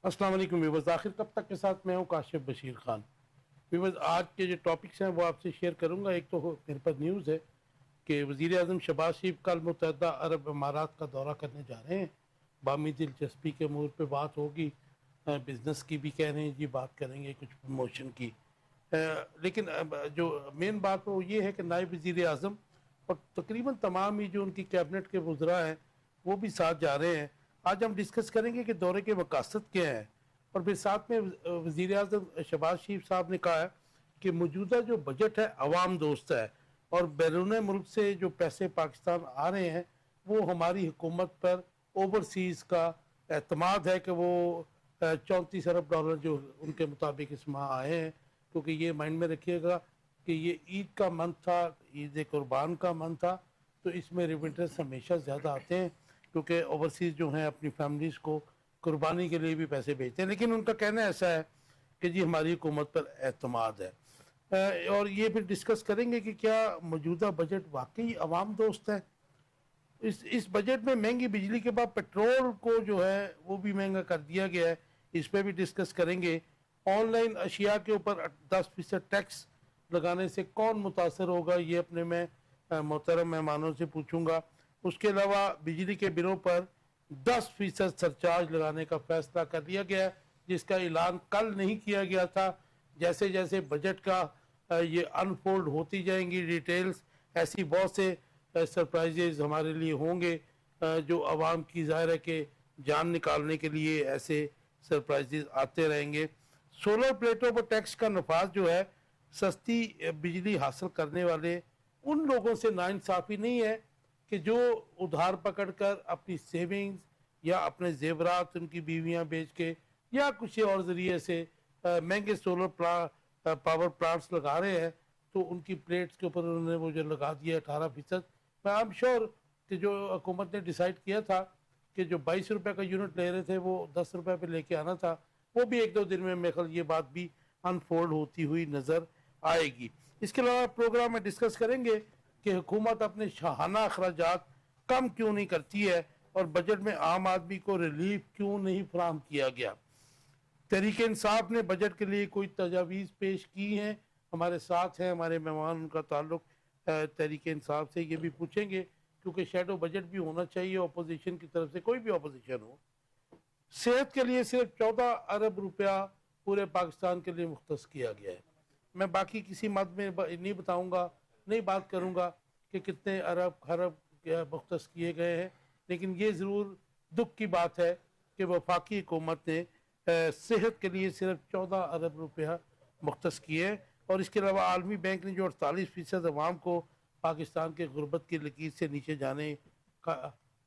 السلام علیکم ویورز، آخر کب تک کے ساتھ میں ہوں کاشف بشیر خان۔ ویورز، آج کے جو ٹاپکس ہیں وہ آپ سے شیئر کروں گا۔ ایک تو میرے پاس نیوز ہے کہ وزیر اعظم شہباز شریف کل متحدہ عرب امارات کا دورہ کرنے جا رہے ہیں۔ بامی دلچسپی کے امور پہ بات ہوگی، بزنس کی بھی کہہ رہے ہیں جی، بات کریں گے کچھ پروموشن کی، لیکن جو مین بات وہ یہ ہے کہ نائب وزیر اعظم اور تقریباً تمام ہی جو ان کی کیبنٹ کے وزراء ہیں وہ بھی ساتھ جا رہے ہیں۔ آج ہم ڈسکس کریں گے کہ دورے کے مقاصد کیا ہیں، اور پھر ساتھ میں وزیر اعظم شہباز شریف صاحب نے کہا ہے کہ موجودہ جو بجٹ ہے عوام دوست ہے، اور بیرون ملک سے جو پیسے پاکستان آ رہے ہیں وہ ہماری حکومت پر اوورسیز کا اعتماد ہے کہ وہ 34 ارب ڈالر جو ان کے مطابق اس ماہ آئے ہیں، کیونکہ یہ مائنڈ میں رکھیے گا کہ یہ عید کا منتھ تھا، عید قربان کا منتھ تھا، تو اس میں ریمیٹنس ہمیشہ زیادہ آتے ہیں کیونکہ اوورسیز جو ہیں اپنی فیملیز کو قربانی کے لیے بھی پیسے بھیجتے ہیں۔ لیکن ان کا کہنا ایسا ہے کہ جی ہماری حکومت پر اعتماد ہے، اور یہ پھر ڈسکس کریں گے کہ کیا موجودہ بجٹ واقعی عوام دوست ہے۔ اس بجٹ میں مہنگی بجلی کے بعد پیٹرول کو جو ہے وہ بھی مہنگا کر دیا گیا ہے، اس پہ بھی ڈسکس کریں گے۔ آن لائن اشیاء کے اوپر 10% ٹیکس لگانے سے کون متاثر ہوگا، یہ اپنے میں محترم مہمانوں سے پوچھوں گا۔ اس کے علاوہ بجلی کے بلوں پر 10% سرچارج لگانے کا فیصلہ کر لیا گیا ہے، جس کا اعلان کل نہیں کیا گیا تھا۔ جیسے جیسے بجٹ کا یہ انفولڈ ہوتی جائیں گی ڈیٹیلز، ایسی بہت سے سرپرائزز ہمارے لیے ہوں گے جو عوام کی ظاہر ہے کہ جان نکالنے کے لیے ایسے سرپرائزز آتے رہیں گے۔ سولر پلیٹوں پر ٹیکس کا نفاذ جو ہے سستی بجلی حاصل کرنے والے ان لوگوں سے ناانصافی نہیں ہے کہ جو ادھار پکڑ کر اپنی سیونگز یا اپنے زیورات ان کی بیویاں بیچ کے یا کچھ اور ذریعے سے مہنگے سولر پاور پلانٹس لگا رہے ہیں، تو ان کی پلیٹس کے اوپر انہوں نے وہ جو لگا دیا 18%۔ میں آئی ایم شیور کہ جو حکومت نے ڈیسائیڈ کیا تھا کہ جو 22 روپے کا یونٹ لے رہے تھے وہ 10 روپے پہ لے کے آنا تھا، وہ بھی ایک دو دن میں میرے خیال یہ بات بھی انفولڈ ہوتی ہوئی نظر آئے گی۔ اس کے علاوہ پروگرام میں ڈسکس کریں گے کہ حکومت اپنے شاہانہ اخراجات کم کیوں نہیں کرتی ہے، اور بجٹ میں عام آدمی کو ریلیف کیوں نہیں فراہم کیا گیا۔ تحریک انصاف نے بجٹ کے لیے کوئی تجاویز پیش کی ہیں؟ ہمارے ساتھ ہیں ہمارے مہمان، ان کا تعلق تحریک انصاف سے، یہ بھی پوچھیں گے کیونکہ شیڈو بجٹ بھی ہونا چاہیے اپوزیشن کی طرف سے، کوئی بھی اپوزیشن ہو۔ صحت کے لیے صرف 14 ارب روپیہ پورے پاکستان کے لیے مختص کیا گیا ہے۔ میں باقی کسی مد میں نہیں بتاؤں گا، نہیں بات کروں گا کہ کتنے ارب خرب مختص کیے گئے ہیں، لیکن یہ ضرور دکھ کی بات ہے کہ وفاقی حکومت نے صحت کے لیے صرف 14 ارب روپیہ مختص کیے ہیں، اور اس کے علاوہ عالمی بینک نے جو 48% عوام کو پاکستان کے غربت کی لکیر سے نیچے جانے کا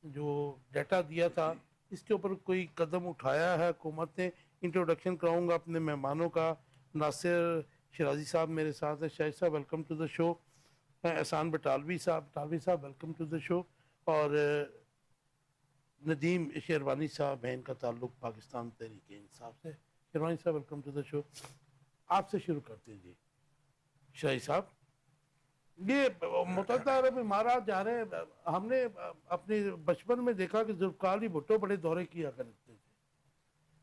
جو ڈیٹا دیا تھا، اس کے اوپر کوئی قدم اٹھایا ہے حکومت نے؟ انٹروڈکشن کراؤں گا اپنے مہمانوں کا۔ ناصر شرازی صاحب میرے ساتھ ہیں، شاہد صاحب ویلکم ٹو دا شو، احسان بٹالوی صاحب ویلکم ٹو دا شو، اور ندیم شیروانی صاحب ہیں، ان کا تعلق پاکستان تحریک انصاف سے۔ شیروانی صاحب ویلکم ٹو دا شو۔ آپ سے شروع کرتے ہیں جی شاہد صاحب۔ یہ متحدہ عرب امارات جا رہے ہیں، ہم نے اپنے بچپن میں دیکھا کہ ذوالفقار علی بھٹو بڑے دورے کیا کرتے تھے،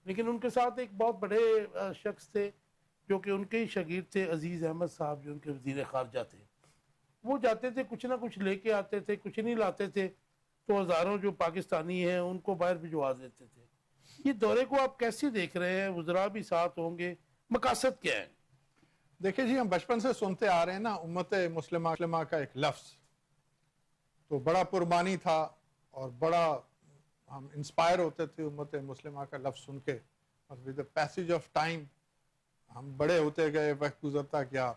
لیکن ان کے ساتھ ایک بہت بڑے شخص تھے جو کہ ان کے ہی شاگرد تھے، عزیز احمد صاحب جو ان کے وزیر خارجہ تھے۔ وہ جاتے تھے کچھ نہ کچھ لے کے آتے تھے، کچھ نہیں لاتے تھے تو ہزاروں جو پاکستانی ہیں ان کو باہر بھجوا دیتے تھے۔ یہ دورے کو آپ کیسے دیکھ رہے ہیں؟ وزراء بھی ساتھ ہوں گے، مقاصد کیا ہے؟ دیکھیں جی، ہم بچپن سے سنتے آ رہے ہیں نا، امت مسلمہ کا ایک لفظ تو بڑا پرمانی تھا، اور بڑا ہم انسپائر ہوتے تھے امت مسلمہ کا لفظ سن کے، اور with the passage of time ہم بڑے ہوتے گئے، وقت گزرتا گیا،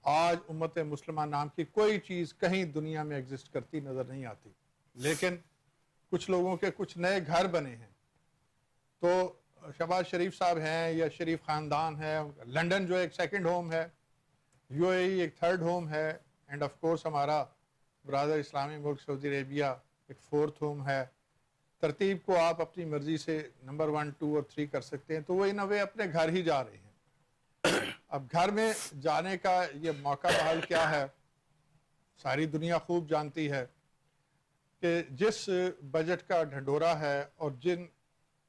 آج امت مسلمہ نام کی کوئی چیز کہیں دنیا میں ایگزسٹ کرتی نظر نہیں آتی، لیکن کچھ لوگوں کے کچھ نئے گھر بنے ہیں۔ تو شہباز شریف صاحب ہیں یا شریف خاندان ہے، لنڈن جو ایک سیکنڈ ہوم ہے، یو اے ای ایک تھرڈ ہوم ہے، اینڈ آف کورس ہمارا برادر اسلامی ملک سعودی عربیہ ایک فورتھ ہوم ہے۔ ترتیب کو آپ اپنی مرضی سے نمبر 1، 2 اور 3 کر سکتے ہیں، تو وہ ان اے وے اپنے گھر ہی جا رہے ہیں۔ اب گھر میں جانے کا یہ موقع بحال کیا ہے، ساری دنیا خوب جانتی ہے کہ جس بجٹ کا ڈھنڈورا ہے اور جن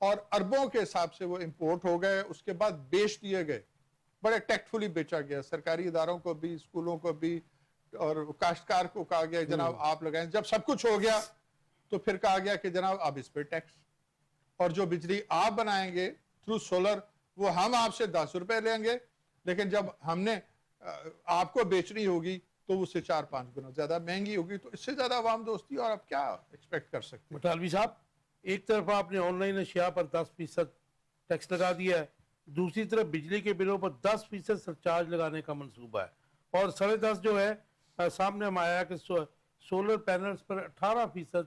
اور اربوں کے حساب سے وہ امپورٹ ہو گئے, اس کے بعد بیچ دیے گئے, بڑے ٹیکٹفلی بیچا گیا, سرکاری اداروں کو بھی, اسکولوں کو بھی, اور کاشتکار کو کہا گیا جناب آپ لگائیں. جب سب کچھ ہو گیا تو پھر کہا گیا کہ جناب اب اس پہ ٹیکس, اور جو بجلی آپ بنائیں گے تھرو سولر وہ ہم آپ سے 10 روپے لیں گے, لیکن جب ہم نے آپ کو بیچنی ہوگی تو اس سے 4-5 گنا زیادہ مہنگی ہوگی. تو اس سے زیادہ عوام دوستی اور آپ کیا ایکسپیکٹ کر سکتے ہیں. مٹالوی صاحب, ایک طرف آپ نے آن لائن اشیاء پر 10% ٹیکس لگا دیا ہے, دوسری طرف بجلی کے بلوں پر 10% سرچارج لگانے کا منصوبہ ہے, اور 10.5 جو ہے سامنے ہم آیا کہ سولر پینلز پر 18%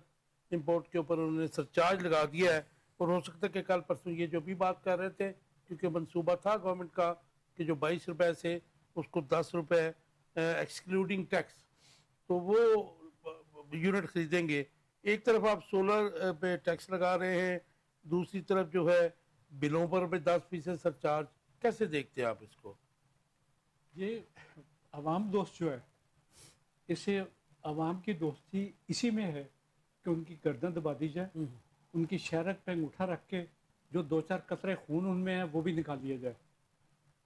امپورٹ کے اوپر انہوں نے سرچارج لگا دیا ہے. اور ہو سکتا ہے کہ کل پرسوں یہ جو بھی بات کر رہے تھے, کیونکہ منصوبہ تھا گورنمنٹ کا کہ جو 22 روپے سے اس کو 10 روپے ایکسکلوڈنگ ٹیکس, تو وہ یونٹ خریدیں گے. ایک طرف آپ سولر پہ ٹیکس لگا رہے ہیں, دوسری طرف جو ہے بلوں پر بھی 10% سرچارج, کیسے دیکھتے ہیں آپ اس کو؟ یہ عوام دوست جو ہے, اسے عوام کی دوستی اسی میں ہے کہ ان کی گردن دبا دی جائے, ان کی شہرت پہ انگوٹھا رکھ کے جو 2-4 قطرے خون ان میں ہیں وہ بھی نکال دیا جائے,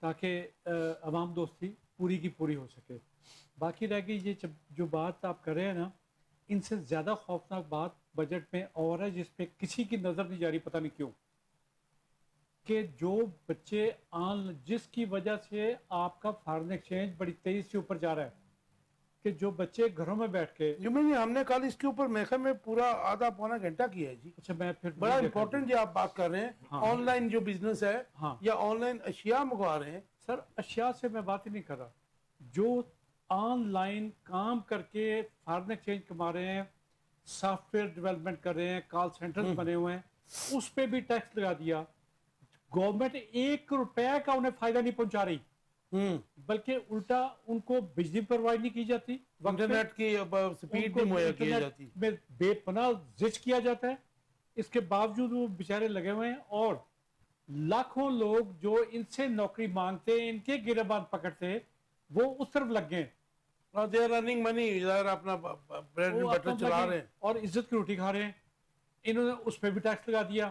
تاکہ عوام دوستی پوری کی پوری ہو سکے. باقی رہ گئی یہ جو بات آپ کر رہے ہیں نا, ان سے زیادہ خوفناک بات بجٹ میں اور ہے جس پہ کسی کی نظر نہیں جا رہی, پتہ نہیں کیوں, کہ جو بچے جس کی وجہ سے آپ کا فارن ایکسچینج بڑی تیزی سے اوپر جا رہا ہے, کہ جو بچے گھروں میں بیٹھ کے, ہم نے کل اس کے اوپر میخے میں پورا آدھا پونا گھنٹہ کیا ہے جی. اچھا میں پھر بڑا امپورٹنٹ جو آپ بات کر رہے ہیں, آن لائن جو بزنس ہے یا آن لائن اشیاء منگوا رہے ہیں. سر اشیاء سے میں بات ہی نہیں کر رہا, جو آن لائن کام کر کے فارن ایکسچینج کما رہے ہیں, سافٹ ویئر ڈیولپمنٹ کر رہے ہیں, کال سینٹر بنے ہوئے ہیں, اس پہ بھی ٹیکس لگا دیا. گورنمنٹ 1 روپے کا انہیں فائدہ نہیں پہنچا رہی, بلکہ الٹا ان کو بجلی پرووائڈ نہیں کی جاتی, انٹرنیٹ کی سپیڈ نہیں مہیا کی جاتی, میں بے پناہ زچ کیا جاتا ہے. اس کے باوجود وہ بیچارے لگے ہوئے ہیں, اور لاکھوں لوگ جو ان سے نوکری مانگتے, ان کے گریبان پکڑتے, وہ اس طرف لگ گئے. دے آر ارننگ منی, ظاہر اپنا بریڈ اینڈ بٹر چلا رہے ہیں اور عزت کی روٹی کھا رہے ہیں. انہوں نے اس پہ بھی ٹیکس لگا دیا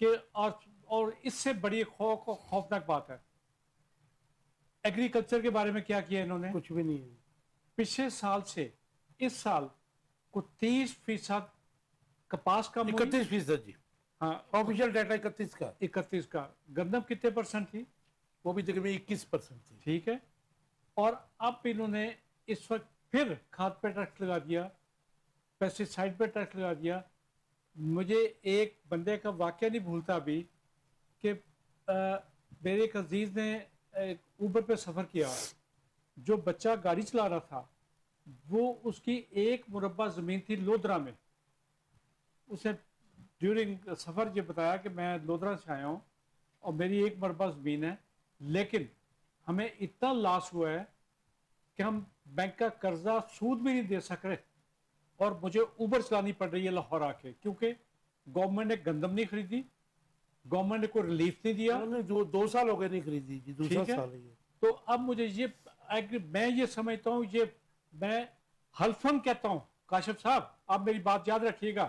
کہ, اور اس سے بڑی خوفناک بات ہے, ایگریکلچر کے بارے میں کیا کیا انہوں نے؟ کچھ بھی نہیں ہے. پچھلے سال سے اس سال کو 30% کپاس کا 31% جی, ہاں آفیشیل ڈیٹا 31 کا, 31 کا. گندم کتنے % تھی؟ وہ بھی تقریباً 21% تھی. ٹھیک ہے. اور اب انہوں نے اس وقت پھر کھاد پہ ٹیکس لگا دیا, پیسٹی سائڈ پہ ٹیکس لگا دیا. مجھے ایک بندے کا واقعہ نہیں بھولتا ابھی, کہ میرے ایک عزیز نے اوبر پہ سفر کیا, جو بچہ گاڑی چلا رہا تھا وہ اس کی 1 مربع زمین تھی لودھرا میں. اسے ڈیورنگ سفر یہ بتایا کہ میں لودھرا سے آیا ہوں اور میری 1 مربع زمین ہے, لیکن ہمیں اتنا لاس ہوا ہے کہ ہم بینک کا قرضہ سود بھی نہیں دے سک رہے, اور مجھے اوبر چلانی پڑ رہی ہے لاہور آ کے, کیونکہ گورنمنٹ نے گندم نہیں خریدی, گورنمنٹ نے کوئی ریلیف نہیں دیا. 2 سال ہو گئے نہیں خریدی جی, دوسرا سال ہے یہ. تو اب مجھے میں یہ سمجھتا ہوں, یہ میں حلفاً کہتا ہوں کاشف صاحب, آپ میری بات یاد رکھیے گا,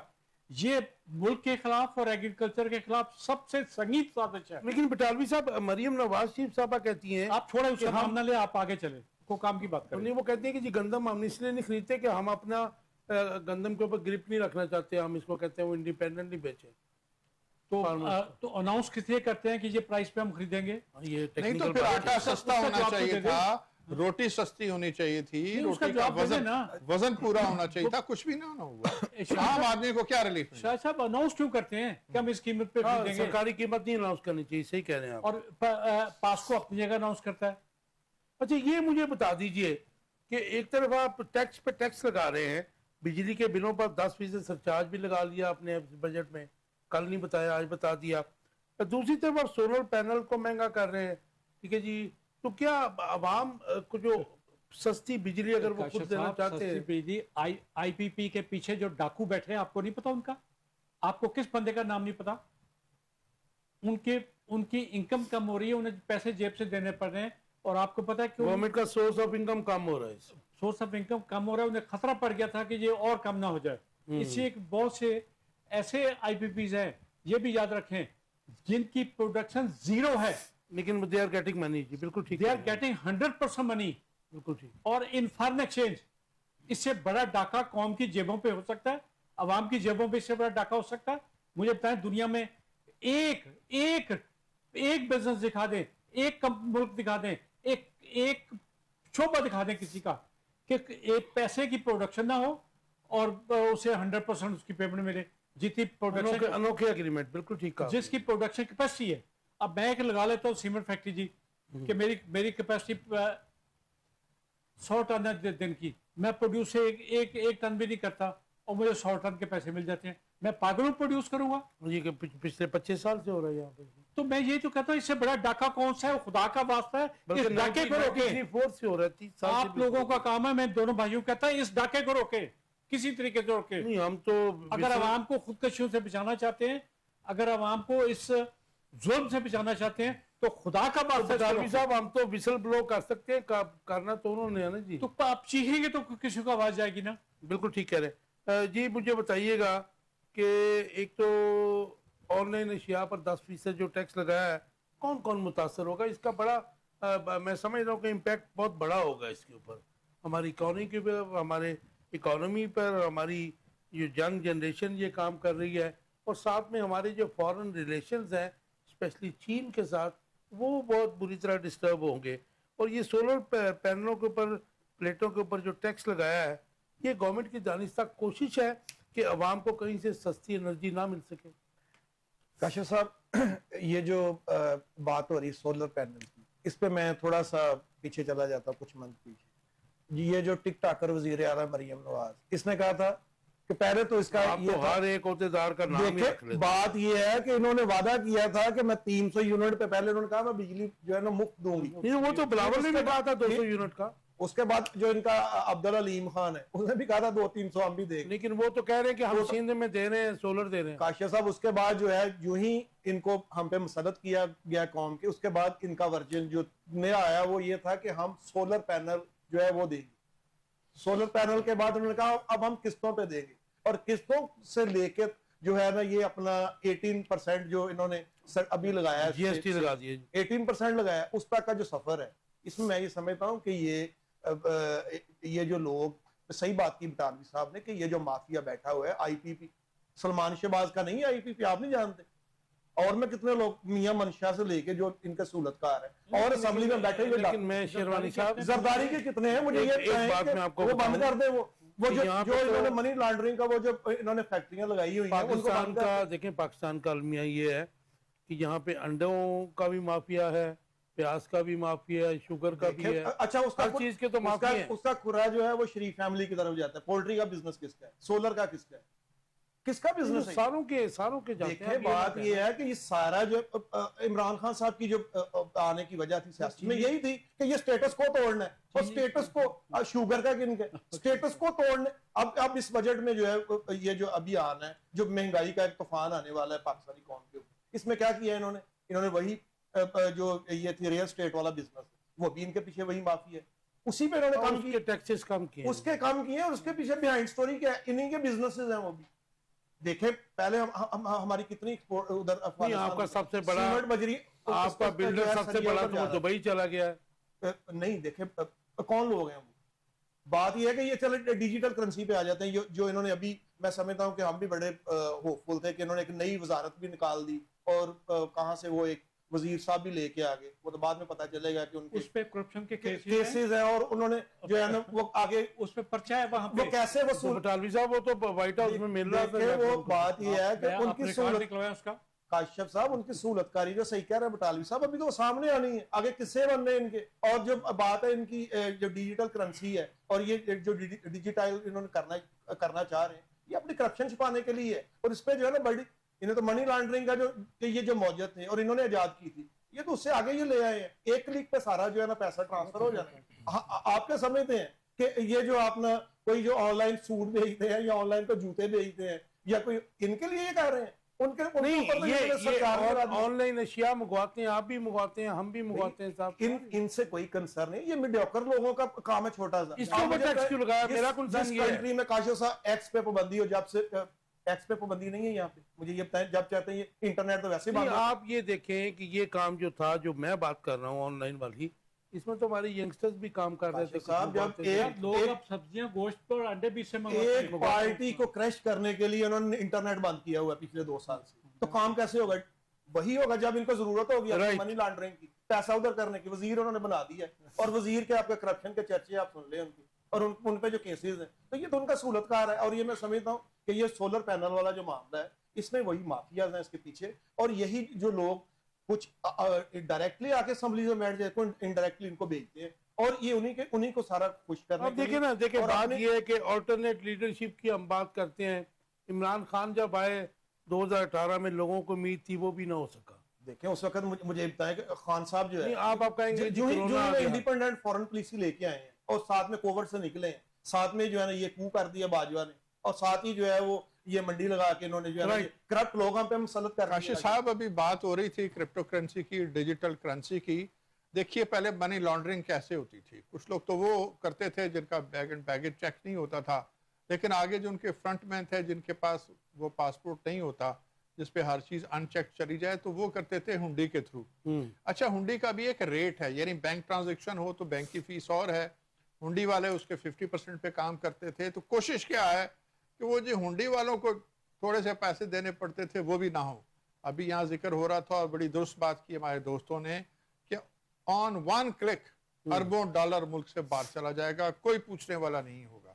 یہ ملک کے خلاف اور ایگریکلچر کے خلاف سب سے سنگین سازش ہے. لیکن بٹالوی صاحب, مریم نواز شریف صاحبہ کہتی ہیں, آپ چھوڑے اس کا نام نہ لے, آپ آگے چلے, کو کام کی بات کریں. وہ کہتے ہیں کہ جی گندم ہم اس لیے نہیں خریدتے کہ ہم اپنا گندم کے اوپر گرپ نہیں رکھنا چاہتے, ہم اس کو کہتے ہیں وہ انڈیپینڈنٹلی بیچیں. تو اناؤنس کس لیے کرتے ہیں کہ یہ پرائس پہ ہم خریدیں گے؟ یہ نہیں تو پھر آٹا سستا ہونا چاہیے تھا, روٹی سستی ہونی چاہیے تھی, روٹی کا وزن پورا ہونا چاہیے تھا, کچھ بھی نہ ہوا. عام آدمی کو کیا ریلیف؟ شاہ صاحب اناؤنس کیوں کرتے ہیں کہ ہم اس قیمت پہ خریدیں گے؟ سرکاری قیمت نہیں اناؤنس کرنی چاہیے, صحیح کہہ رہے ہیں آپ. اور پاسکو اپنی جگہ اناؤنس کرتا ہے. اچھا یہ مجھے بتا دیجئے کہ ایک طرف آپ ٹیکس پہ ٹیکس لگا رہے ہیں, بجلی کے بلوں پر 10% سرچارج بھی لگا لیا اپنے بجٹ میں, کل نہیں بتایا آج بتا دیا. دوسری طرف آپ سولر پینل کو مہنگا کر رہے ہیں, ٹھیک ہے جی, تو کیا عوام کو جو سستی بجلی اگر وہ خود دینا چاہتے ہیں, بجلی آئی پی پی کے پیچھے جو ڈاکو بیٹھے ہیں, آپ کو نہیں پتا ان کا؟ آپ کو کس بندے کا نام نہیں پتا؟ ان کی انکم کم ہو رہی ہے, انہیں پیسے جیب سے دینے پڑ رہے ہیں, اور آپ کو پتا ہے کہ گورنمنٹ کا سورس آف انکم کم ہو رہا ہے, سورس آف انکم کم ہو رہا ہے, انہیں خطرہ پڑ گیا تھا کہ یہ اور کم نہ ہو جائے. اسی ایک بہت سے ایسے آئی پی پیز ہیں یہ بھی یاد رکھیں جن کی پروڈکشن زیرو ہے لیکن دے آر گیٹنگ منی. جی بالکل ٹھیک. دے آر گیٹنگ 100% منی. بالکل ٹھیک. اور ان فارن ایکسچینج اس سے بڑا ڈاکہ قوم کی جیبوں پہ ہو سکتا ہے, عوام کی جیبوں پہ اس سے بڑا ڈاکہ ہو سکتا ہے. مجھے بتائیں دنیا میں ایک بزنس دکھا دیں, ایک ملک دکھا دیں, ایک شعبہ دکھا دیں کسی کا کہ ایک پیسے کی پروڈکشن نہ ہو اور اسے 100% اس کی پیمنٹ ملے. جتنی پروڈکشن انوکھے اگریمنٹ. بالکل ٹھیک کہا. جس کی پروڈکشن کیپیسٹی ہے. اب میں ایک لگا لیتا ہوں سیمنٹ فیکٹری جی کہ میری کیپیسٹی 100 ٹن ہے دن کی, میں پروڈیوس ایک ٹن بھی نہیں کرتا اور مجھے 100 ٹن کے پیسے مل جاتے ہیں. میں پاگلوں پروڈیوس کروں گا یہ کہ پچھلے 25 سال سے ہو رہا ہے یہاں پہ. تو میں یہ جو کہتا ہوں اس سے بڑا ڈاکہ کون سا ہے, خدا کا واسطہ ہے اس ڈاکے کو روکے. 94 سے ہو رہا ہے 30 سال سے. آپ لوگوں کا کام ہے, میں دونوں بھائیوں کہتا ہوں اس ڈاکے کو روکے کسی طریقے سے روکے. نہیں ہم تو اگر عوام کو خودکشیوں سے بچانا چاہتے ہیں, اگر عوام کو اس ظلم سے بچانا چاہتے ہیں تو خدا کا واسطہ تعلیم صاحب ہم تو وسل بلو کر سکتے ہیں, کرنا تو انہوں نے ہے نا جی. تو آپ چیخیں گے تو کسی کو آواز جائے گی نا. بالکل ٹھیک کہہ رہے ہیں جی. مجھے بتائیے گا کہ ایک تو آن لائن اشیاء پر 10% جو ٹیکس لگایا ہے کون کون متاثر ہوگا اس کا؟ بڑا میں سمجھ رہا ہوں کہ امپیکٹ بہت بڑا ہوگا اس کے اوپر, ہماری اکانومی کے اوپر, ہمارے اکانومی پر, ہماری جو ینگ جنریشن یہ کام کر رہی ہے, اور ساتھ میں ہمارے جو فارن ریلیشنز ہیں اسپیشلی چین کے ساتھ وہ بہت بری طرح ڈسٹرب ہوں گے. اور یہ سولر پینلوں کے اوپر, پلیٹوں کے اوپر جو ٹیکس لگایا ہے یہ گورنمنٹ کی جانب سے کوشش ہے کہ عوام کو کہیں سے سستی انرجی نہ مل سکے. کاشف صاحب یہ جو بات ہو رہی سولر پینل کی, اس پہ میں تھوڑا سا پیچھے چلا جاتا ہوں کچھ منتھ پیچھے. یہ جو ٹک ٹاکر وزیر اعلیٰ مریم نواز, اس نے کہا تھا کہ پہلے تو اس کا یہ ہر ایک عہدیدار کا نام ہی رکھ لیتے. بات یہ ہے کہ انہوں نے وعدہ کیا تھا کہ میں 300 یونٹ پہ, پہلے انہوں نے کہا میں بجلی جو ہے نا مفت دوں گی. وہ تو بلاول نے بھی کہا تھا 200 یونٹ کا. اس کے بعد جو ان کا عبدالعلیم خان ہے اس نے بھی کہا تھا 200-300 ہم بھی دیں گے. لیکن وہ تو کہہ رہے ہیں کہ ہم سندھ میں دے رہے ہیں, سولر دے رہے ہیں. کاشف صاحب اس کے بعد جو ہے جو ہی ان کو ہم پہ مسلط کیا گیا قوم کے, اس کے بعد ان کا ورژن جو نیا آیا وہ یہ تھا کہ ہم سولر پینل جو ہے وہ دیں گے. سولر پینل کے بعد انہوں نے کہا اب ہم قسطوں پہ دیں گے, اور قسطوں سے لے کے جو ہے نا یہ اپنا 18% جو انہوں نے ابھی لگایا ہے, جی ایس ٹی لگا دیے, 18% لگایا, اس تک کا جو سفر ہے اس میں یہ سمجھتا ہوں کہ یہ جو لوگ, صحیح بات کی بٹالوی صاحب نے کہ یہ جو مافیا بیٹھا ہوا ہے آئی پی پی, سلمان شہباز کا نہیں آئی پی پی, آپ نہیں جانتے, اور میں کتنے لوگ میاں منشا سے لے کے جو ان کا سہولت کار ہے اور اسمبلی میں بیٹھے ہوئے. لیکن میں شیروانی صاحب زرداری کے کتنے ہیں, مجھے یہ بات میں آپ کو وہ بند کر دیں. وہ جو انہوں نے منی لانڈرنگ کا وہ جو انہوں نے فیکٹریاں لگائی ہوئی ہیں پاکستان کا, دیکھیں پاکستان کا المیہ یہ ہے کہ یہاں پہ انڈوں کا بھی مافیا ہے, پیاز کا بھی مافیا ہے, شوگر کا بھی ہے. اچھا اس کا ہر چیز کے تو مافیا ہے. اس کا کھرا جو ہے وہ شریف فیملی کی طرف جاتا ہے. پولٹری کا بزنس کس کا ہے, سولر کا کس کا ہے, کس کا بزنس ہے؟ ساروں کے جاتے ہیں. بات یہ ہے کہ یہ سارا جو عمران خان صاحب کی جو آنے کی وجہ تھی سیاست میں یہی تھی کہ یہ سٹیٹس کو توڑنا ہے, اور سٹیٹس کو شوگر کا کن کا سٹیٹس کو توڑنا. اب اس بجٹ میں جو ہے یہ جو ابھی آنا ہے, جو مہنگائی کا ایک طوفان آنے والا ہے پاکستانی قوم کے اوپر, اس میں کیا کیا ہے انہوں نے وہی جو یہ تھی ریئل اسٹیٹ والا بزنس, وہ بھی ان کے پیچھے وہی معافی ہے, اسی پہ انہوں نے کام کیا, ٹیکسز کم کیے, اس کے کام کیے, اور اس کے پیچھے بیہائنڈ سٹوری کیا ہے, انہی کے بزنسز ہیں وہ بھی. دیکھیں پہلے ہماری کتنی ادھر آپ کا سب سے بڑا, آپ کا بلڈر سب سے بڑا تو دبئی چلا گیا ہے. نہیں دیکھیں کون لوگ ہیں وہ, بات یہ ہے کہ یہ چلے ڈیجیٹل کرنسی پہ آ جاتے ہیں. جو انہوں نے ابھی, میں سمجھتا ہوں کہ ہم بھی بڑے ہوپ فل تھے کہ انہوں نے ایک نئی وزارت بھی نکال دی, اور کہاں سے وہ ایک وزیر صاحب بھی لے کے آگے, وہ تو بعد میں پتا چلے گا کہ ان کے اس پہ کرپشن کے کیسز ہیں, اور انہوں نے جو ہے نا وہ آگے اس پہ پرچہ ہے وہاں وہ کیسے وصول. بٹالوی صاحب وہ تو وائٹ ہاؤس میں مل رہا تھا. وہ بات یہ ہے کہ ان کی سہولت, اس کا کاشف صاحب ان کی سہولت کاری جو صحیح کہہ رہے ہیں بٹالوی صاحب, ابھی تو سامنے آنی ہے, آگے قصے بن رہے ہیں ان کے. اور جو بات ہے ان کی جو ڈیجیٹل کرنسی ہے, اور یہ جو ڈیجیٹائل انہوں نے کرنا چاہ رہے ہیں, یہ اپنی کرپشن چھپانے کے لیے ہے. اور اس پہ جو ہے نا بڑی, انہیں تو منی لانڈرنگ کا جو یہ جو موجود تھے اور انہوں نے ایجاد کی تھی, یہ تو اس سے آگے یہ لے آئے ہیں. ایک کلک پہ سارا جو ہے نا پیسہ ٹرانسفر ہو جاتا ہے. آپ کیا سمجھتے ہیں کہ یہ جو آپ نا کوئی جو آن لائن سوٹ بھیجتے ہیں یا آن لائن کو جوتے بھیجتے ہیں یا کوئی, ان کے لیے یہ کہہ رہے ہیں, ان کے آن لائن اشیاء منگواتے ہیں, آپ بھی منگواتے ہیں, ہم بھی منگواتے ہیں صاحب. ان سے کوئی کنسرن نہیں, یہ میڈیوکر لوگوں کا کام ہے چھوٹا سا. اس کو ٹیکس کیوں لگایا؟ میرا جس کنٹری میں کاشف صاحب ایکس پہ پابندی ہو, جب سے ٹیکس پہ پابندی نہیں ہے یہاں پہ. مجھے یہ بتائیں, جب چاہتے ہیں یہ انٹرنیٹ تو ویسے نہیں بند ہے. آپ یہ دیکھیں کہ یہ کام جو تھا جو میں بات کر رہا ہوں آن لائن والی, اس میں تو ہمارے ینگسٹرز بھی کام کر رہے تھے. کاشف صاحب, جب ایک لوگ اب سبزیاں گوشت اور انڈے بھی سے منگواتے ایک ہیں. پارٹی کو کریش کرنے کے لیے انہوں نے انٹرنیٹ بند کیا ہوا ہے پچھلے 2 سال سے, تو کام کیسے ہوگا؟ وہی ہوگا جب ان کو ضرورت ہوگی منی لانڈرنگ کی, پیسہ ادھر کرنے کی. وزیر انہوں نے بنا دیا ہے, اور وزیر کے آپ کے کرپشن کے چرچے آپ سن لیں ان کی, اور ان پہ جو کیسز ہیں, تو یہ تو ان کا سہولت کار ہے. اور یہ میں سمجھتا ہوں کہ یہ سولر پینل والا جو معاملہ ہے, اس میں وہی مافیاز ہیں اس کے پیچھے, اور یہی جو لوگ کچھ ڈائریکٹلی آ کے اسمبلیز میں بیٹھ جائے, انڈائریکٹلی ان کو بھیجتے ہیں, اور یہ انہیں کو سارا خوش کرنے اب دیکھیں نا, دیکھیں بات یہ ہے کہ آلٹرنیٹ لیڈرشپ کی ہم بات کرتے ہیں. عمران خان جب آئے 2018 میں, لوگوں کو امید تھی, وہ بھی نہ ہو سکا. دیکھیں اس وقت مجھے بتائیں کہ خان صاحب جو ہے, آپ کہیں گے جو انڈیپینڈنٹ فورن پالیسی لے کے آئے ہیں, اور ساتھ میں کووڈ سے نکلے ہیں, ساتھ میں جو ہے نا یہ کو کر دیا باجوہ نے, اور ساتھ ہی جو ہے وہ یہ منڈی لگا کے انہوں نے جو ہے کرپٹ لوگوں پہ مسلط کر دیا. کاشف صاحب ابھی بات ہو رہی تھی کرپٹو کرنسی کی, ڈیجیٹل کرنسی کی. دیکھیے پہلے منی لانڈرنگ کیسے ہوتی تھی. کچھ لوگ تو وہ کرتے تھے جن کا بیگ اینڈ بیگیج چیک نہیں ہوتا تھا, لیکن آگے جو ان کے فرنٹ مین تھے جن کے پاس وہ پاسپورٹ نہیں ہوتا جس پہ ہر چیز ان چیک چلی جائے, تو وہ کرتے تھے ہنڈی کے تھرو. اچھا, ہنڈی کا بھی ایک ریٹ ہے, یعنی بینک ٹرانزیکشن ہو تو بینک کی فیس اور ہے, ہنڈی والے اس کے 50% پہ کام کرتے تھے. تو کوشش کیا ہے کہ وہ جو ہنڈی والوں کو تھوڑے سے پیسے دینے پڑتے تھے وہ بھی نہ ہو. ابھی یہاں ذکر ہو رہا تھا, اور بڑی درست بات کی ہمارے دوستوں نے, کہ آن ون کلک اربوں ڈالر ملک سے باہر چلا جائے گا, کوئی پوچھنے والا نہیں ہوگا.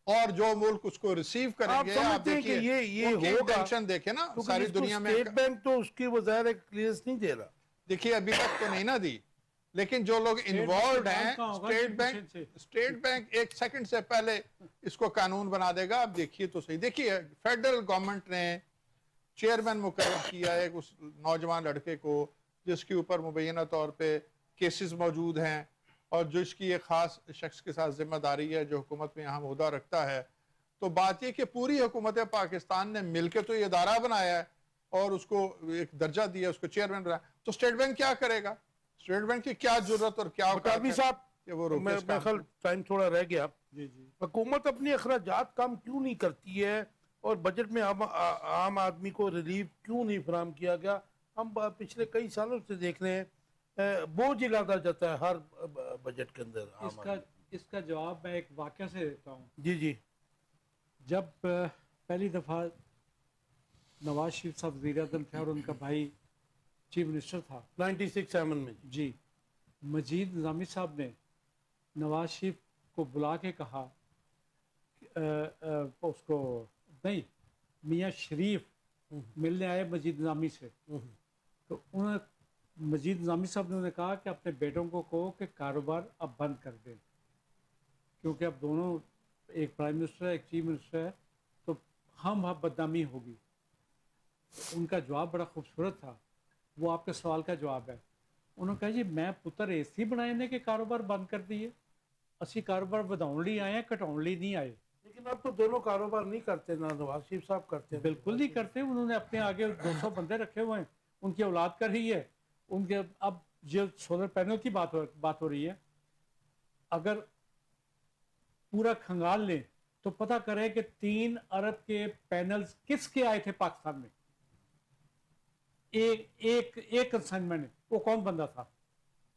اور جو ملک اس کو ریسیو کریں گے, آپ دیکھیں یہ ٹینشن دیکھیں نا ساری دنیا میں. اسٹیٹ بینک تو اس کی وہ ظاہر ہے کلیئرنس نہیں دے رہا. دیکھیے ابھی تک تو نہیں نہ دی, لیکن جو لوگ انوالوڈ ہیں, اسٹیٹ بینک 1 سیکنڈ سے پہلے اس کو قانون بنا دے گا. آپ دیکھیے تو صحیح. دیکھیے فیڈرل گورنمنٹ نے چیئرمین مقرر کیا ہے اس نوجوان لڑکے کو جس کے اوپر مبینہ طور پہ کیسز موجود ہیں, اور جس کی ایک خاص شخص کے ساتھ ذمہ داری ہے جو حکومت میں اہم عہدہ رکھتا ہے. تو بات یہ کہ پوری حکومت پاکستان نے مل کے تو یہ ادارہ بنایا ہے اور اس کو ایک درجہ دیا, اس کو چیئرمین بنایا. تو اسٹیٹ بینک کیا کرے گا؟ اسٹیٹ بینک کی کیا ضرورت اور کیا اوقات ہے کہ وہ روکے اس کام کو؟ ٹائم تھوڑا رہ گیا. حکومت اپنی اخراجات کم کیوں نہیں کرتی ہے, اور بجٹ میں عام آدمی کو ریلیف کیوں نہیں فراہم کیا گیا؟ ہم پچھلے کئی سالوں سے دیکھ رہے ہیں بوجھ لاتا جاتا ہے ہر بجٹ کے اندر. اس کا جواب میں ایک واقعہ سے دیتا ہوں. جی. جب پہلی دفعہ نواز شریف صاحب وزیر اعظم تھے اور ان کا بھائی چیف منسٹر تھا 96-7 میں, جی, مجید نظامی صاحب نے نواز شریف کو بلا کے کہا, اس کو نہیں, میاں شریف ملنے آئے مجید نظامی سے, تو انہوں نے مجید نظامی صاحب نے انہیں کہا کہ اپنے بیٹوں کو کہو کہ کاروبار اب بند کر دیں, کیونکہ اب دونوں, ایک پرائم منسٹر ہے ایک چیف منسٹر ہے, تو ہم بدنامی ہوگی. ان کا جواب بڑا خوبصورت تھا, وہ آپ کے سوال کا جواب ہے. انہوں نے کہا جی میں پتر ایسی بنائے کہ کاروبار بند کر دیے, اسی کاروبار بداؤن لی آئے ہیں, کٹاؤن لی نہیں آئے. لیکن اب تو دونوں کاروبار نہیں کرتے, نہ نواز شریف صاحب کرتے ہیں. بالکل نہیں کرتے. انہوں نے اپنے آگے 200 بندے رکھے ہوئے ہیں, ان کی اولاد کر رہی ہے. ان کے اب جو سولر پینل کی بات ہو رہی ہے, اگر پورا کھنگال لیں تو پتہ کرے کہ 3 ارب کے پینلز کس کے آئے تھے پاکستان میں. ایک کنسائنمنٹ, وہ کون بندہ تھا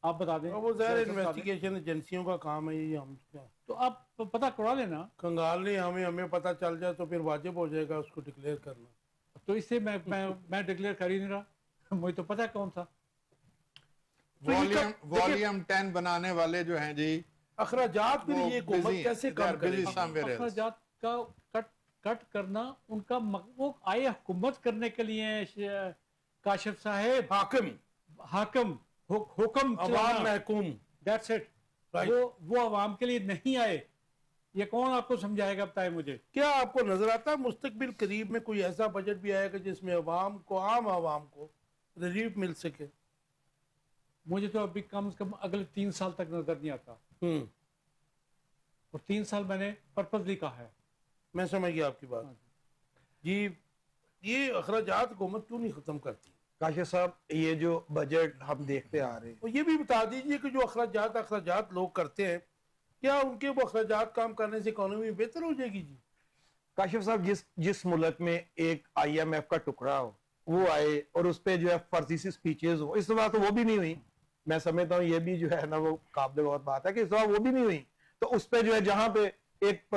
آپ بتا دیں. وہ ظاہر انویسٹیگیشن ایجنسیوں کا کام ہے یہ, ہم کیا تو آپ پتہ کروا لینا. کنگال نہیں, ہمیں پتہ چل جائے تو پھر واجب ہو جائے گا اس کو ڈکلیئر کرنا. تو اس سے میں ڈکلیئر کر ہی نہیں رہا, مجھے تو پتہ کون تھا. والیوم 10 بنانے والے جو ہیں جی, اخراجات کے لیے حکومت کیسے کام کرے گی؟ اخراجات کا کٹ کرنا ان کا وہ آئے حکومت کرنے کے لیے کاشف صاحب, حاکم حکم عوام محکوم, دیٹس اٹ. وہ عوام کے لیے نہیں آئے. یہ کون آپ کو سمجھائے گا, بتائے مجھے. کیا آپ کو نظر آتا ہے مستقبل قریب میں کوئی ایسا بجٹ بھی آئے گا جس میں عوام کو, عام عوام کو ریلیف مل سکے؟ مجھے تو ابھی کم از کم اگلے 3 سال تک نظر نہیں آتا. اور 3 سال میں نے پرپزلی کہا ہے. میں سمجھ گیا آپ کی بات. جی, یہ اخراجات حکومت کیوں نہیں ختم کرتی؟ کاشف صاحب, یہ جو بجٹ ہم دیکھتے آ رہے ہیں, اور یہ بھی بتا دیجئے کہ جو اخراجات لوگ کرتے ہیں, کیا ان کے وہ اخراجات کام کرنے سے اکانومی بہتر ہو جائے گی؟ جی کاشف صاحب جس ملک میں ایک آئی ایم ایف کا ٹکڑا ہو وہ آئے اور اس پہ جو ہے فرضی سی سپیچز ہو, اس دفعہ تو وہ بھی نہیں ہوئی. میں سمجھتا ہوں یہ بھی جو ہے نا وہ قابل غور بات ہے کہ اس دفعہ وہ بھی نہیں ہوئی. تو اس پہ جو ہے جہاں پہ ایک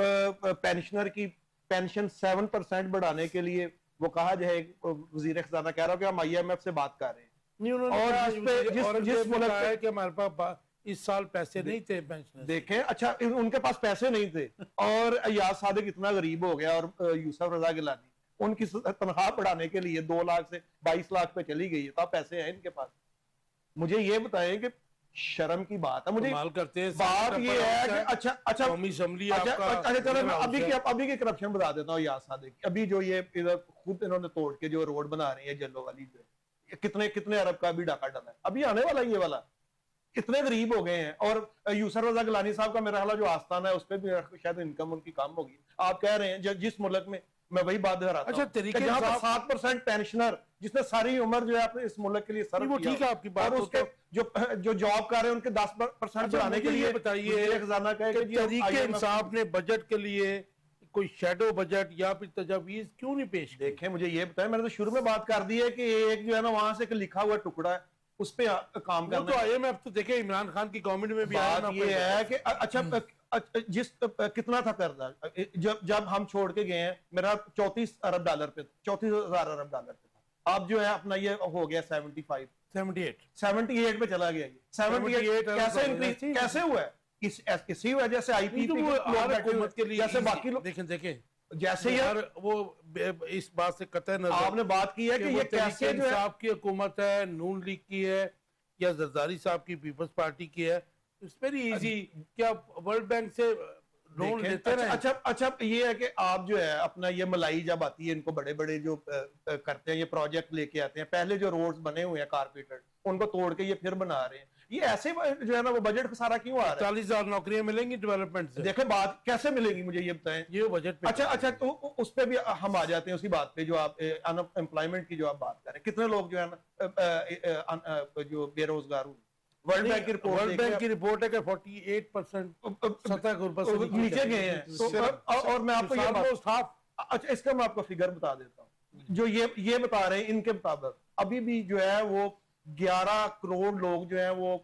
پینشنر کی پینشن 7% بڑھانے کے لیے وہ کہا جائے, وزیر خزانہ کہہ رہا ہو کہ ہم آئی ایم ایف سے بات کر رہے ہیں, نہیں انہوں نے اور کہا جس پہ جس ملک کہا ہے کہ ہمارے پاس اس سال پیسے نہیں تھے پینشنر. دیکھیں اچھا ان کے پاس پیسے نہیں تھے اور ایاز صادق اتنا غریب ہو گیا اور یوسف رضا گیلانی ان کی تنخواہ بڑھانے کے لیے 2 لاکھ سے 22 لاکھ پہ چلی گئی ہے, تو اب پیسے ہیں ان کے پاس. مجھے یہ بتائیں کہ شرم کی بات ہے, مجھے کمال کرتے ہیں بات یہ ہے کہ اچھا قومی اسمبلی آپ کا ابھی کی کرپشن بتا دیتا ہوں ایاز صادق. ابھی جو یہ خود انہوں نے توڑ کے جو روڈ بنا رہی ہے جلو والی جو ہے, کتنے ارب کا بھی ڈاکہ ڈالا ہے, ابھی آنے والا یہ والا. اتنے غریب ہو گئے ہیں. اور یوسف رضا گیلانی صاحب کا میرا خیال جو آستانہ ہے اس پہ بھی شاید انکم ان کی کم ہوگی. آپ کہہ رہے ہیں جس ملک میں میں وہی بات دہراتا ہوں, طریقے جہاں پر 7% پینشنر جس نے ساری عمر جو ہے اپنے اس ملک کے لیے صرف وہ ٹھیک ہے آپ کی بات, اور اس کے جو جاب کر رہے ہیں ان کے 10% بڑھانے کے لیے بتائیے خزانہ کہے کہ تحریک انصاف نے بجٹ کے لیے کوئی شیڈو بجٹ یا پھر تجاویز کیوں نہیں پیش کی؟ دیکھیں مجھے یہ بتائیں, میں نے تو شروع میں بات کر دی ہے کہ ایک جو ہے نا وہاں سے لکھا ہوا ٹکڑا ہے اس پہ کام کرنا. تو آئی ایم ایف تو دیکھیں عمران خان کی گورنمنٹ میں بھی بات یہ ہے کہ اچھا جس کتنا تھا قرضہ جب ہم چھوڑ کے گئے ہیں, میرا 34 ارب ڈالر پہ 34,000 ارب ڈالر پہ تھا. اب جو ہے اپنا یہ ہو گیا 78 پہ چلا گیا. 78 کیسے ہوا ہے؟ اسی وجہ سے آئی پی حکومت کے لیے جیسے باقی لوگ دیکھیں جیسے وہ اس بات سے قطع نظر آپ نے بات کی ہے کہ یہ کیسے جو ہے انصاف کی حکومت ہے, نون لیگ کی ہے یا زرداری صاحب کی پیپلز پارٹی کی ہے, اٹس ویری ایزی کیا ورلڈ بینک سے لون لیتے رہے. اچھا یہ ہے کہ آپ جو ہے اپنا یہ ملائی جب آتی ہے ان کو بڑے بڑے جو کرتے ہیں یہ پروجیکٹ لے کے آتے ہیں, پہلے جو روڈز بنے ہوئے ہیں کارپیٹر ان کو توڑ کے یہ پھر بنا رہے ہیں, یہ ایسے جو ہے نا وہ بجٹ سارا کیوں آ رہا ہے؟ 40,000 نوکریاں ملیں گی ڈیولپمنٹ سے. دیکھیں بات کیسے ملے گی مجھے یہ بتائیں. یہ بجٹ پہ اچھا تو اس پہ بھی ہم آ جاتے ہیں اسی بات پہ جو آپ ان امپلائمنٹ کی جو آپ بات کریں, کتنے لوگ جو ہے نا جو بے روزگار ہوئے. ورلڈ بینک کی رپورٹ ہے کہ 48% سطح غربت سے نیچے گئے ہیں. اور میں آپ کو اچھا اس کا میں آپ کو فگر بتا دیتا ہوں جو یہ بتا رہے ہیں ان کے مطابق ابھی بھی جو ہے وہ 11 کروڑ لوگ جو ہیں وہ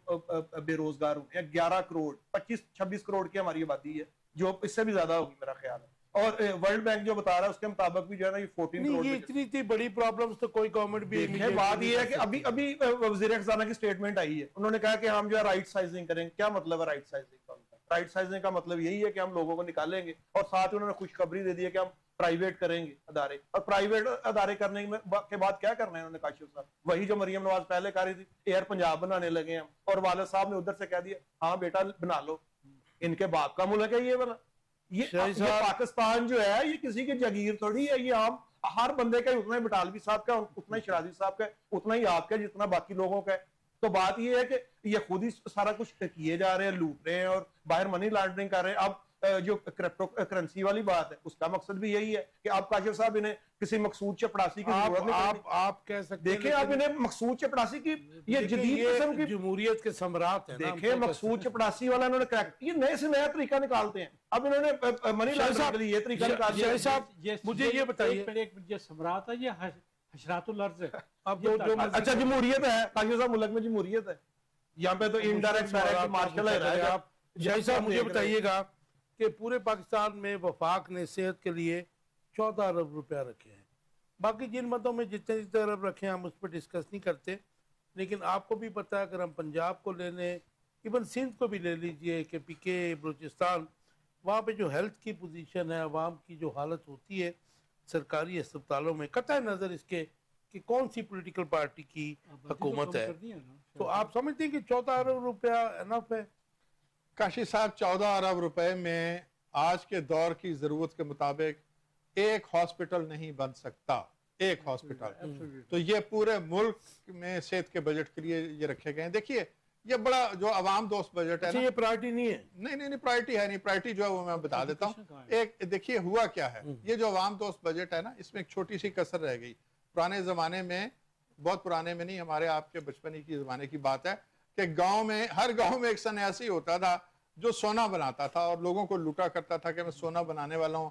بے روزگار ہوئے ہیں. 11 کروڑ 25-26 کروڑ کی ہماری آبادی ہے, جو اس سے بھی زیادہ ہوگی میرا خیال ہے. اور ورلڈ بینک جو بتا رہا ہے اس کے مطابق بھی جو ہے نا یہ 14 کروڑ. یہ اتنی تھی بڑی پرابلمز تو کوئی گورنمنٹ بھی بات یہ ہے کہ ابھی وزیر خزانہ کی سٹیٹمنٹ آئی ہے, انہوں نے کہا کہ ہم جو ہے رائٹ سائزنگ کریں. کیا مطلب ہے رائٹ سائزنگ کا؟ رائٹ سائزنگ کا مطلب یہی ہے کہ ہم لوگوں کو نکالیں گے اور ساتھ انہوں نے خوشخبری دے دی ہے کہ ہم پرائیویٹ کریں گے ادارے. اور پرائیویٹ ادارے کرنے کے بعد کیا کرنا ہے انہوں نے کاشف صاحب, وہی جو مریم نواز پہلے کر رہی تھی, ایئر پنجاب بنانے لگے ہیں. اور والد صاحب نے ادھر سے کہہ دیا ہاں بیٹا بنا لو, ان کے باپ کا ملک ہے یہ والا. یہ پاکستان جو ہے یہ کسی کی جاگیر تھوڑی ہے, یہ عام ہر بندے کا اتنا ہی بٹالوی صاحب کا, اتنا ہی شرازی صاحب کا, اتنا ہی آپ کا جتنا باقی لوگوں کا ہے. تو بات یہ ہے کہ یہ خود ہی سارا کچھ کیے جا رہے ہیں, لوٹ رہے ہیں اور باہر منی لانڈرنگ کر رہے ہیں. اب جو کرپٹو کرنسی والی بات ہے اس کا مقصد بھی یہی ہے کہ آپ کاشف صاحب انہیں کسی مقصود چپڑاسی کی ضرورت نہیں. آپ کہہ سکتے دیکھیں آپ انہیں مقصود چپڑاسی کی یہ جدید قسم کی جمہوریت کے ثمرات ہیں. دیکھیں مقصود چپڑاسی والا انہوں نے کریکٹ یہ نئے سے نیا طریقہ نکالتے ہیں. اب انہوں نے منی لانڈرنگ کے لیے یہ طریقہ نکال دیا. صاحب مجھے یہ بتائیے یہ ثمرات ہے یہ حشرات الارض ہے. اب اچھا جمہوریت ہے کاشف صاحب, ملک میں جمہوریت ہے, یہاں پہ تو انڈائریکٹ ڈائریکٹ مارشل ہے. آپ شاہد صاحب مجھے بتائیے گا کہ پورے پاکستان میں وفاق نے صحت کے لیے 14 ارب روپیہ رکھے ہیں. باقی جن مدوں میں جتنے ارب رکھے ہیں ہم اس پہ ڈسکس نہیں کرتے, لیکن آپ کو بھی پتہ ہے اگر ہم پنجاب کو لے لیں, ایون سندھ کو بھی لے لیجئے کہ پی کے بلوچستان, وہاں پہ جو ہیلتھ کی پوزیشن ہے, عوام کی جو حالت ہوتی ہے سرکاری اسپتالوں میں, قطع نظر اس کے کہ کون سی پولیٹیکل پارٹی کی حکومت ہے, تو آپ سمجھتے ہیں کہ 14 ارب روپیہ انف ہے؟ کاشی صاحب 14 ارب روپے میں آج کے دور کی ضرورت کے مطابق ایک ہاسپٹل نہیں بن سکتا, ایک ہاسپٹل. تو یہ پورے ملک میں صحت کے بجٹ کے لیے یہ رکھے گئے ہیں. دیکھیے یہ بڑا جو عوام دوست بجٹ ہے نا, یہ پرائرٹی نہیں ہے. نہیں پرائرٹی ہے نہیں, پرائرٹی جو ہے وہ میں بتا دیتا ہوں. ایک دیکھیے ہوا کیا ہے, یہ جو عوام دوست بجٹ ہے نا اس میں ایک چھوٹی سی کسر رہ گئی. پرانے زمانے میں, بہت پرانے میں نہیں, ہمارے آپ کے بچپنی کی زمانے کی بات ہے کہ گاؤں میں, ہر گاؤں میں ایک سنیاسی ہوتا تھا جو سونا بناتا تھا اور لوگوں کو لوٹا کرتا تھا کہ میں سونا بنانے والا ہوں,